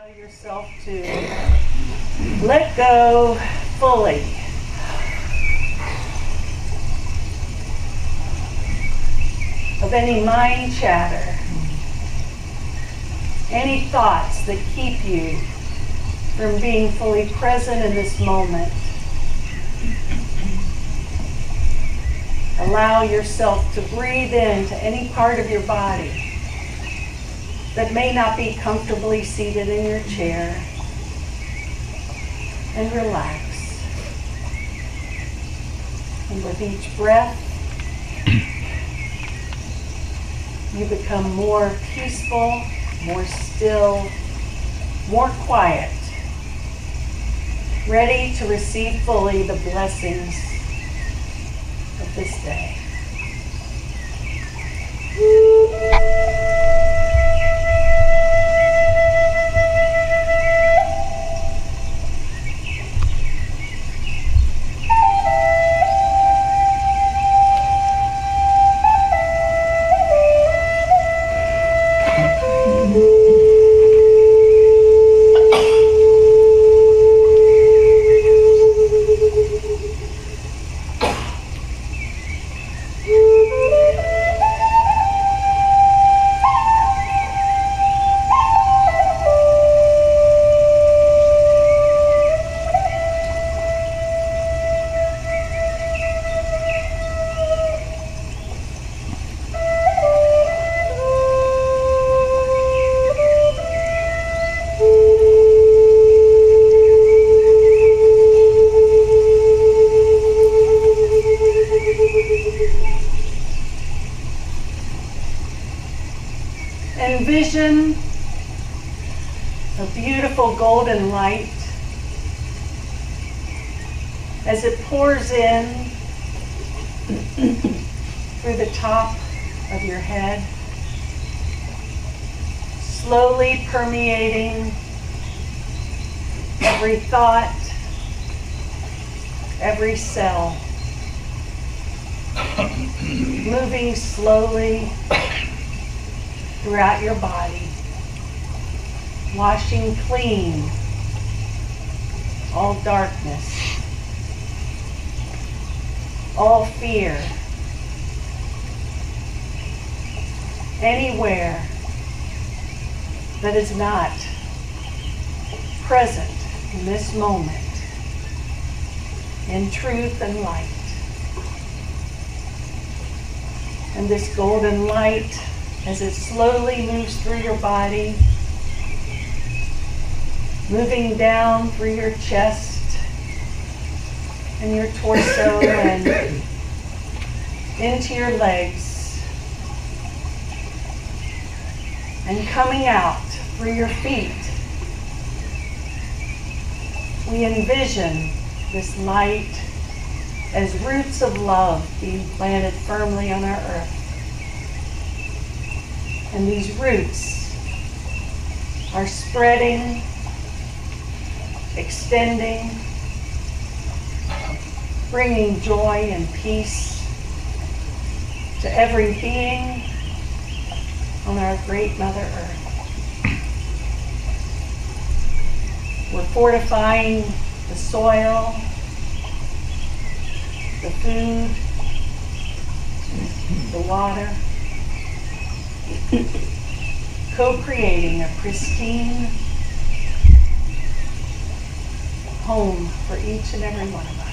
Allow yourself to let go fully of any mind chatter, any thoughts that keep you from being fully present in this moment. Allow yourself to breathe into any part of your body that may not be comfortably seated in your chair, and relax. And with each breath, you become more peaceful, more still, more quiet, ready to receive fully the blessings of this day. Envision a beautiful golden light as it pours in through the top of your head, slowly permeating every thought, every cell, moving slowly throughout your body, washing clean all darkness, all fear, anywhere that is not present in this moment, in truth and light. And this golden light, as it slowly moves through your body, moving down through your chest and your torso and into your legs, and coming out through your feet. We envision this light as roots of love being planted firmly on our earth. And these roots are spreading, extending, bringing joy and peace to every being on our great Mother Earth. We're fortifying the soil, the food, the water, co-creating a pristine home for each and every one of us.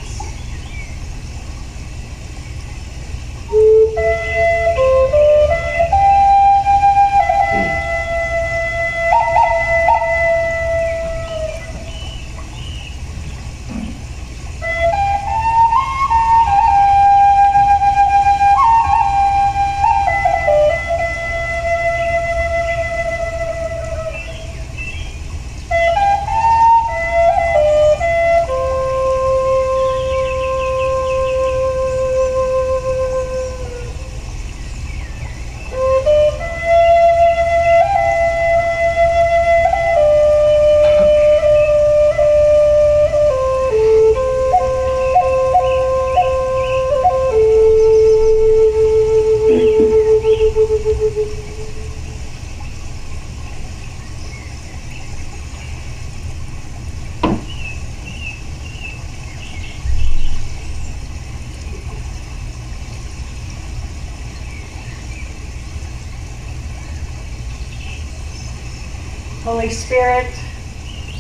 Holy Spirit,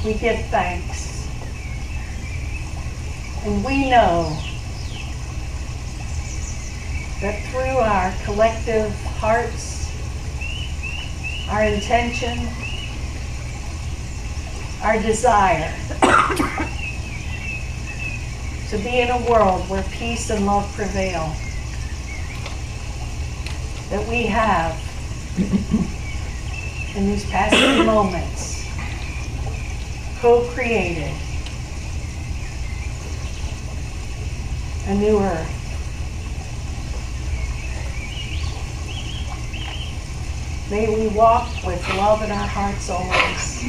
we give thanks. And we know that through our collective hearts, our intention, our desire to be in a world where peace and love prevail, that we have in these past few moments co-created a new earth. May we walk with love in our hearts always.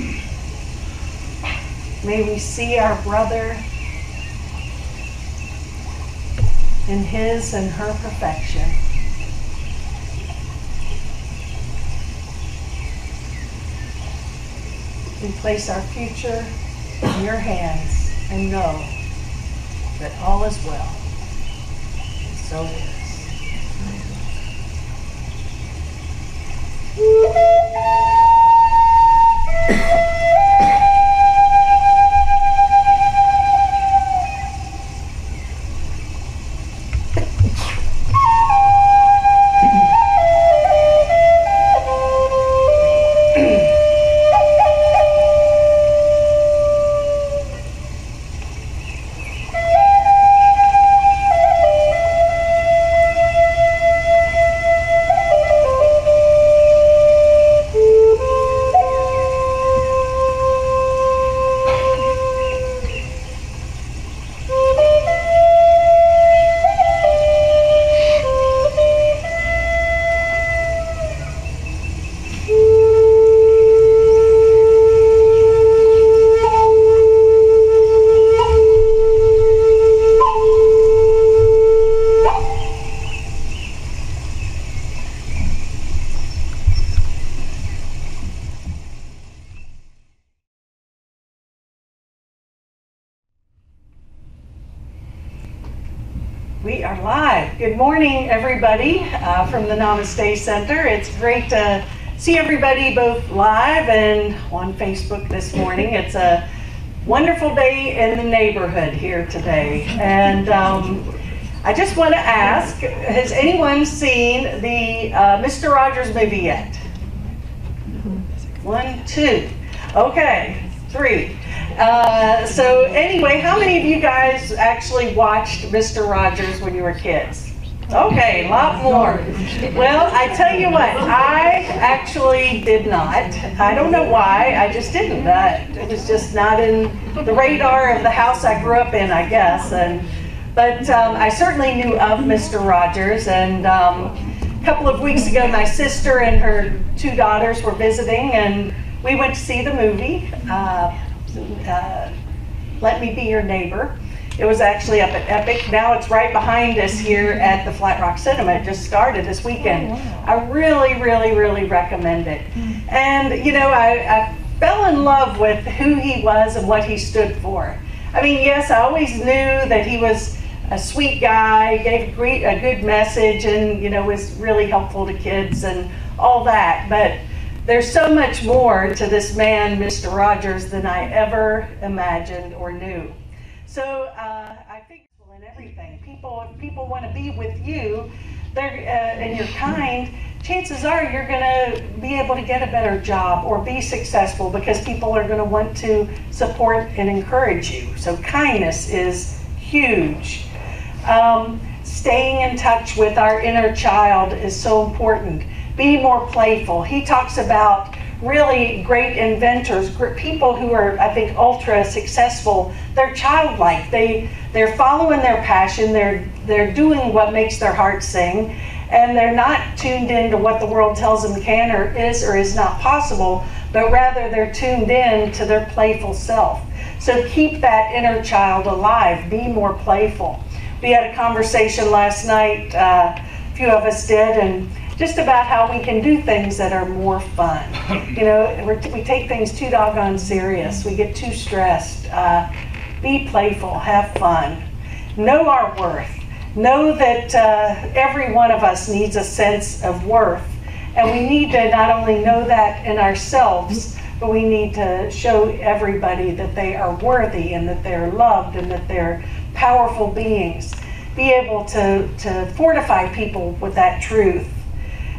May we see our brother in his and her perfection. We place our future in your hands and know that all is well. And so it is. We are live. Good morning, everybody, from the Namaste Center. It's great to see everybody both live and on Facebook this morning. It's a wonderful day in the neighborhood here today. And I just want to ask, has anyone seen the Mr. Rogers movie yet? 1, 2. Okay, 3. So anyway, how many of you guys actually watched Mr. Rogers when you were kids? Okay, a lot more. Well, I tell you what, I actually did not. I don't know why, I just didn't. It was just not in the radar of the house I grew up in, I guess. But I certainly knew of Mr. Rogers, and a couple of weeks ago my sister and her 2 daughters were visiting, and we went to see the movie. Let Me Be Your Neighbor. It was actually up at Epic. Now it's right behind us here at the Flat Rock Cinema. It just started this weekend. Oh, wow. I really, really, really recommend it. And, you know, I fell in love with who he was and what he stood for. I mean, yes, I always knew that he was a sweet guy, gave a good message, and, you know, was really helpful to kids and all that. But there's so much more to this man, Mr. Rogers, than I ever imagined or knew. So I think in everything, if people want to be with you, and you're kind, chances are you're going to be able to get a better job or be successful because people are going to want to support and encourage you. So kindness is huge. Staying in touch with our inner child is so important. Be more playful. He talks about really great inventors, people who are, I think, ultra successful. They're childlike. They're following their passion. They're doing what makes their heart sing, and they're not tuned into what the world tells them can or is not possible, but rather they're tuned in to their playful self. So keep that inner child alive. Be more playful. We had a conversation last night, a few of us did, and just about how we can do things that are more fun. You know, we take things too doggone serious. We get too stressed. Be playful, have fun. Know our worth. Know that every one of us needs a sense of worth. And we need to not only know that in ourselves, but we need to show everybody that they are worthy and that they're loved and that they're powerful beings. Be able to fortify people with that truth.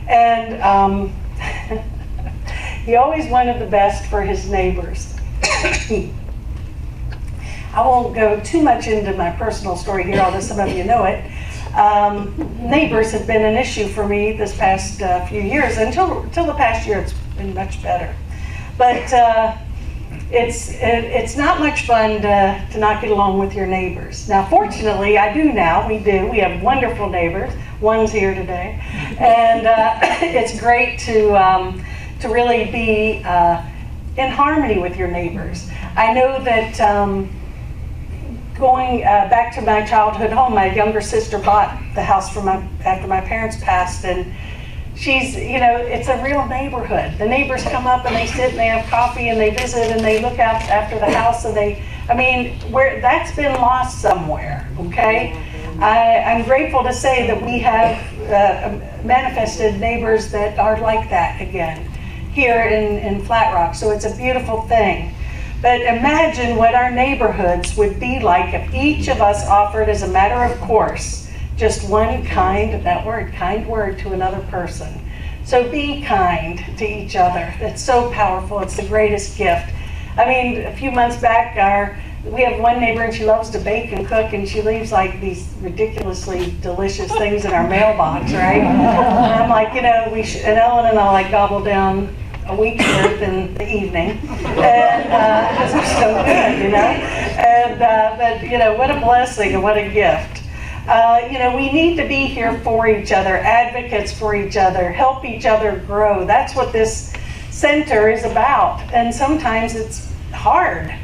And he always wanted the best for his neighbors. I won't go too much into my personal story here, although some of you know it. Neighbors have been an issue for me this past few years. Until the past year, it's been much better. But it's not much fun to not get along with your neighbors. Now, fortunately, I do now. We do. We have wonderful neighbors. One's here today, and it's great to really be in harmony with your neighbors. I know that going back to my childhood home, my younger sister bought the house after my parents passed, and she's, it's a real neighborhood. The neighbors come up and they sit and they have coffee and they visit and they look out after the house, and that's been lost somewhere, okay? I'm grateful to say that we have manifested neighbors that are like that again here in Flat Rock, so it's a beautiful thing. But imagine what our neighborhoods would be like if each of us offered, as a matter of course, just one kind word to another person. So be kind to each other. It's so powerful. It's the greatest gift. I mean, a few months back, we have one neighbor and she loves to bake and cook, and she leaves like these ridiculously delicious things in our mailbox, right? And I'm like, and Ellen and I like gobble down a week's worth in the evening, and because they're so good, And but what a blessing and what a gift. We need to be here for each other, advocates for each other, help each other grow. That's what this center is about. And sometimes it's hard.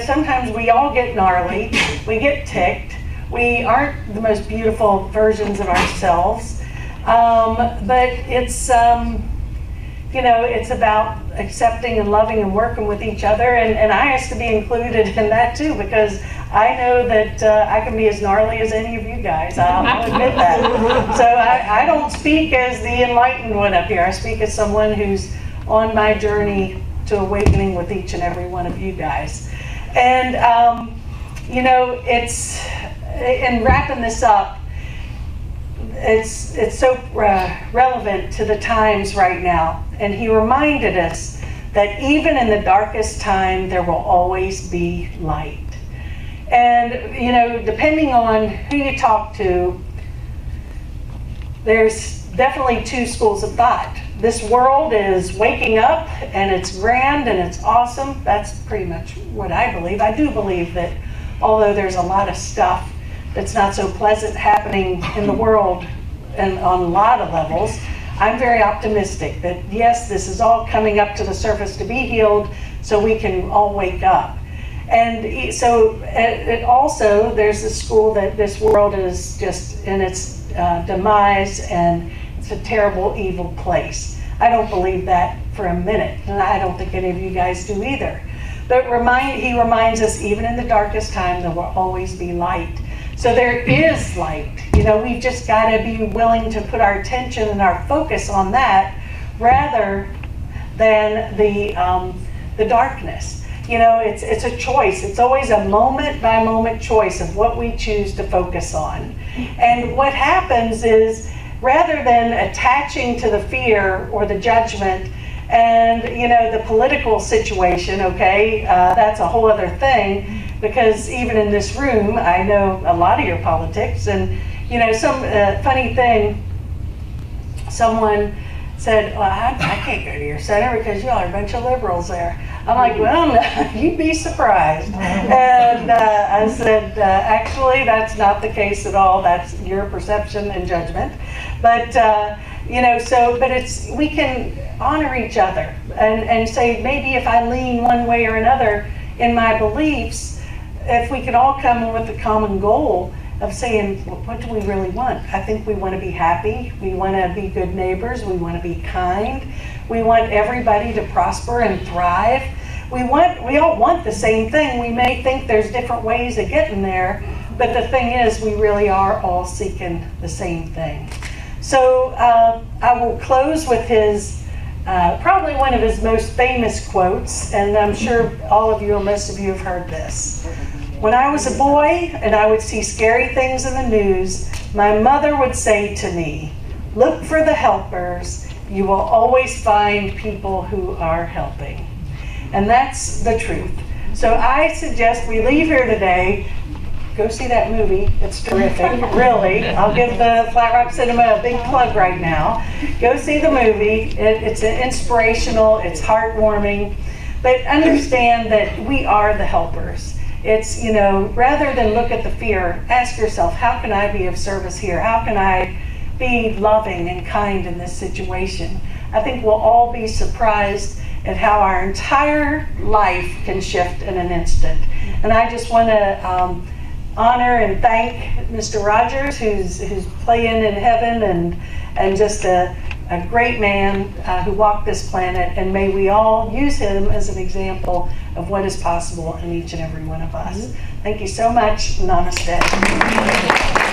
Sometimes we all get gnarly, we get ticked, we aren't the most beautiful versions of ourselves, but it's it's about accepting and loving and working with each other, and I have to be included in that too, because I know that I can be as gnarly as any of you guys. I'll admit that. So I don't speak as the enlightened one up here. I speak as someone who's on my journey to awakening with each and every one of you guys. And it's in wrapping this up, it's so relevant to the times right now. And he reminded us that even in the darkest time, there will always be light. And, depending on who you talk to, there's definitely two schools of thought. This world is waking up, and it's grand, and it's awesome. That's pretty much what I believe. I do believe that although there's a lot of stuff that's not so pleasant happening in the world and on a lot of levels, I'm very optimistic that yes, this is all coming up to the surface to be healed so we can all wake up. And so it also, there's a school that this world is just in its demise and it's a terrible, evil place. I don't believe that for a minute, and I don't think any of you guys do either. But he reminds us, even in the darkest time, there will always be light. So there is light. We've just got to be willing to put our attention and our focus on that rather than the darkness. It's a choice. It's always a moment-by-moment choice of what we choose to focus on. And what happens is, rather than attaching to the fear or the judgment and the political situation, okay, that's a whole other thing, because even in this room, I know a lot of your politics, and some funny thing, someone said, well, I can't go to your center because y'all are a bunch of liberals there. I'm like, well, no, you'd be surprised. And I said, actually, that's not the case at all. That's your perception and judgment. But, but we can honor each other and say, maybe if I lean one way or another in my beliefs, if we could all come with a common goal of saying, what do we really want? I think we want to be happy. We want to be good neighbors. We want to be kind. We want everybody to prosper and thrive. We all want the same thing. We may think there's different ways of getting there, but the thing is, we really are all seeking the same thing. So I will close with his probably one of his most famous quotes, and I'm sure all of you or most of you have heard this. When I was a boy and I would see scary things in the news, my mother would say to me, "Look for the helpers. You will always find people who are helping." And that's the truth. So I suggest we leave here today. Go see that movie. It's terrific, really. I'll give the Flat Rock Cinema a big plug right now. Go see the movie. It's inspirational, it's heartwarming, but understand that we are the helpers. It's, you know, rather than look at the fear, ask yourself, how can I be of service here? How can I be loving and kind in this situation? I think we'll all be surprised at how our entire life can shift in an instant. And I just want to honor and thank Mr. Rogers, who's playing in heaven, and just a great man who walked this planet, and may we all use him as an example of what is possible in each and every one of us. Thank you so much. Namaste.